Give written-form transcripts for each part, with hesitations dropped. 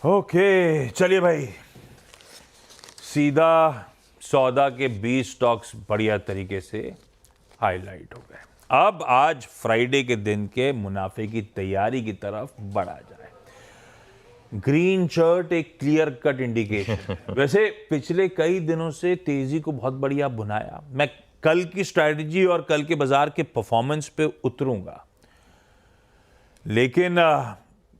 Okay चलिए भाई, सीधा सौदा के 20 स्टॉक्स बढ़िया तरीके से हाईलाइट हो गए। अब आज फ्राइडे के दिन के मुनाफे की तैयारी की तरफ बढ़ा जाए। ग्रीन शर्ट एक क्लियर कट इंडिकेशन वैसे पिछले कई दिनों से तेजी को बहुत बढ़िया बुनाया। मैं कल की स्ट्रैटेजी और कल के बाजार के परफॉर्मेंस पे उतरूंगा, लेकिन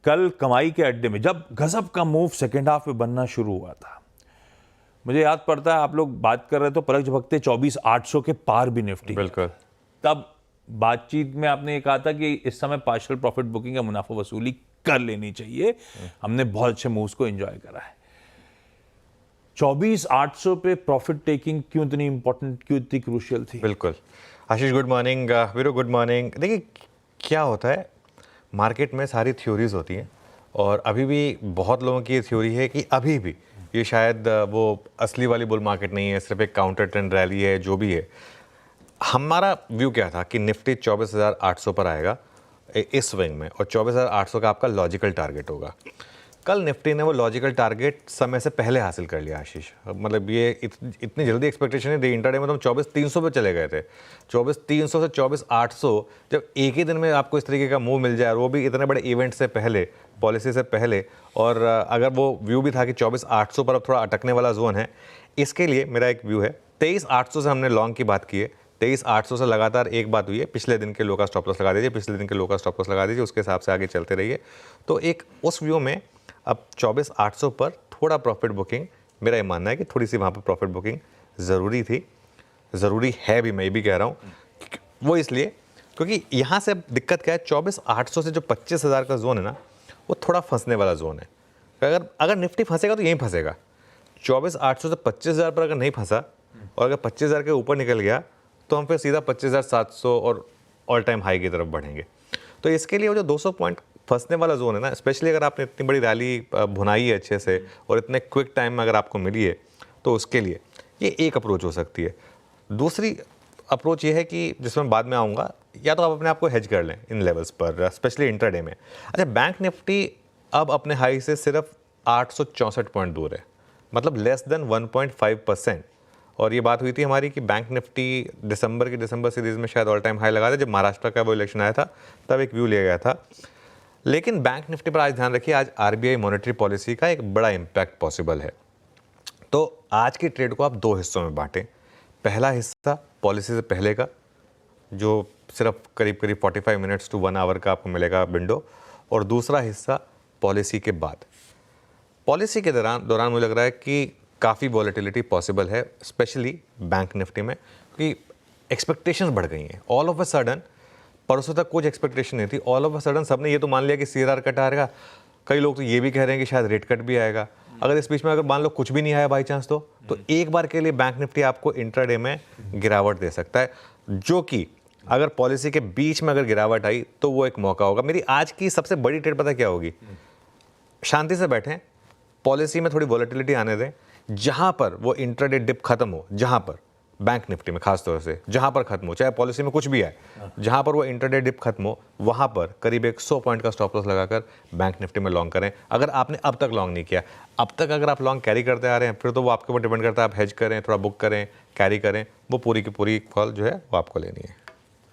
कल कमाई के अड्डे में जब गजब का मूव सेकेंड हाफ में बनना शुरू हुआ था, मुझे याद पड़ता है आप लोग बात कर रहे थे पलक झपकते 24,800 के पार भी निफ्टी। बिल्कुल। तब बातचीत में आपने ये कहा था कि इस समय पार्शियल प्रॉफिट बुकिंग या मुनाफा वसूली कर लेनी चाहिए। हमने बहुत अच्छे मूव्स को एंजॉय करा है। 24,800 पे प्रॉफिट टेकिंग क्यों इतनी इंपॉर्टेंट, क्यों इतनी क्रूशियल थी? बिल्कुल। Ashish good morning, Viru good morning. देखिए क्या होता है, मार्केट में सारी थ्योरीज होती हैं और अभी भी बहुत लोगों की ये थ्योरी है कि अभी भी ये शायद वो असली वाली बुल मार्केट नहीं है, सिर्फ एक काउंटर ट्रेंड रैली है। जो भी है, हमारा व्यू क्या था कि निफ्टी 24,800 पर आएगा इस स्विंग में और 24,800 का आपका लॉजिकल टारगेट होगा। कल निफ्टी ने वो लॉजिकल टारगेट समय से पहले हासिल कर लिया आशीष। मतलब ये इतनी जल्दी एक्सपेक्टेशन नहीं थी। इंटरडे में तो हम 24,300 पे चले गए थे। 24,300 से 24,800 जब एक ही दिन में आपको इस तरीके का मूव मिल जाए और वो भी इतने बड़े इवेंट से पहले, पॉलिसी से पहले, और अगर वो व्यू भी था कि 24,800 पर अब थोड़ा अटकने वाला जोन है, इसके लिए मेरा एक व्यू है 23,800 से हमने लॉन्ग की बात की है। 23,800 से लगातार एक बात हुई है, पिछले दिन के लो का स्टॉप लॉस लगा दीजिए, पिछले दिन के लो का स्टॉप लॉस लगा दीजिए, उसके हिसाब से आगे चलते रहिए। तो एक उस व्यू में अब 24,800 पर थोड़ा प्रॉफिट बुकिंग, मेरा ये मानना है कि थोड़ी सी वहाँ पर प्रॉफिट बुकिंग ज़रूरी थी, ज़रूरी है भी, मैं ये भी कह रहा हूँ। वो इसलिए क्योंकि यहाँ से अब दिक्कत क्या है, 24,800 से जो 25,000 का जोन है ना, वो थोड़ा फंसने वाला जोन है। अगर निफ्टी फंसेगा तो यहीं फंसेगा। 24,800 से 25,000 पर अगर नहीं फंसा और अगर 25,000 के ऊपर निकल गया तो हम फिर सीधा 25,700 और ऑल टाइम हाई की तरफ बढ़ेंगे। तो इसके लिए वो जो 200 पॉइंट फंसने वाला जोन है ना, स्पेशली अगर आपने इतनी बड़ी रैली भुनाई है अच्छे से और इतने क्विक टाइम में अगर आपको मिली है, तो उसके लिए ये एक अप्रोच हो सकती है। दूसरी अप्रोच ये है कि जिसमें बाद में आऊँगा, या तो आप अपने आप को हेज कर लें इन लेवल्स पर, स्पेशली इंट्राडे में। अच्छा, बैंक निफ्टी अब अपने हाई से सिर्फ 864 पॉइंट दूर है, मतलब लेस देन 1.5%। और ये बात हुई थी हमारी कि बैंक निफ्टी दिसंबर सीरीज में शायद ऑल टाइम हाई लगा था, जब महाराष्ट्र का वो इलेक्शन आया था, तब एक व्यू लिया गया था। लेकिन बैंक निफ्टी पर आज ध्यान रखिए, आज आरबीआई मॉनेटरी पॉलिसी का एक बड़ा इम्पैक्ट पॉसिबल है। तो आज की ट्रेड को आप दो हिस्सों में बांटें। पहला हिस्सा पॉलिसी से पहले का, जो सिर्फ करीब 45 मिनट्स टू 1 आवर का आपको मिलेगा विंडो, और दूसरा हिस्सा पॉलिसी के बाद। पॉलिसी के दौरान मुझे लग रहा है कि काफ़ी वॉलेटिलिटी पॉसिबल है, स्पेशली बैंक निफ्टी में, क्योंकि एक्सपेक्टेशंस बढ़ गई हैं। ऑल ऑफ अ सडन, परसों तक कुछ एक्सपेक्टेशन नहीं थी, ऑल ऑफ अ सडन सबने ये तो मान लिया कि सीआरआर कट आएगा। कई लोग तो ये भी कह रहे हैं कि शायद रेट कट भी आएगा। अगर इस बीच में अगर मान लो कुछ भी नहीं आया बाई चांस, तो एक बार के लिए बैंक निफ्टी आपको इंट्राडे में गिरावट दे सकता है, जो कि अगर पॉलिसी के बीच में अगर गिरावट आई तो वो एक मौका होगा। मेरी आज की सबसे बड़ी ट्रेड पता क्या होगी, शांति से बैठें, पॉलिसी में थोड़ी वॉलेटिलिटी आने दें, जहां पर वो इंट्राडे डिप खत्म हो, जहां पर बैंक निफ्टी में खास तौर से जहां पर खत्म हो, चाहे पॉलिसी में कुछ भी आए, जहां पर वो इंट्राडे डिप खत्म हो, वहां पर करीब 100 पॉइंट का स्टॉप लॉस लगाकर बैंक निफ्टी में लॉन्ग करें। अगर आपने अब तक लॉन्ग नहीं किया, अब तक अगर आप लॉन्ग कैरी करते आ रहे हैं, फिर तो वो आपके ऊपर डिपेंड करता है, आप हेज करें, थोड़ा बुक करें, कैरी करें, वो पूरी की पूरी कॉल जो है वो आपको लेनी है।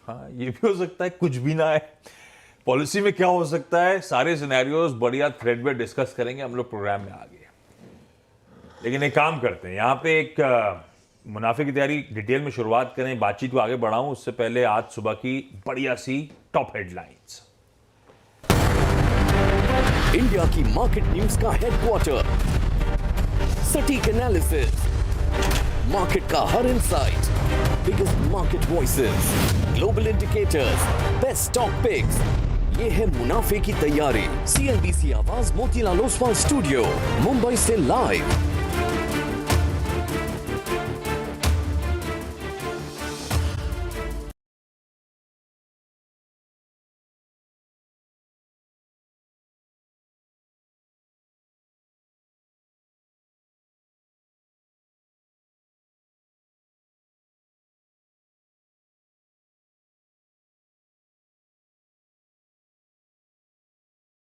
हाँ, ये भी हो सकता है कुछ भी ना है। पॉलिसी में क्या हो सकता है, सारे सिनेरियोज बढ़िया थ्रेड में डिस्कस करेंगे हम लोग प्रोग्राम में आगे। लेकिन एक काम करते हैं, यहाँ पे एक मुनाफे की तैयारी डिटेल में शुरुआत करें, बातचीत को आगे बढ़ाऊं उससे पहले आज सुबह की बढ़िया सी टॉप हेडलाइंस। इंडिया की मार्केट न्यूज का हेडक्वार्टर, सटीक एनालिसिस, मार्केट का हर insight, biggest market voices, global indicators, best stock picks, ये है मुनाफे की तैयारी। CNBC आवाज मोतीलाल ओसवाल स्टूडियो, मुंबई से लाइव।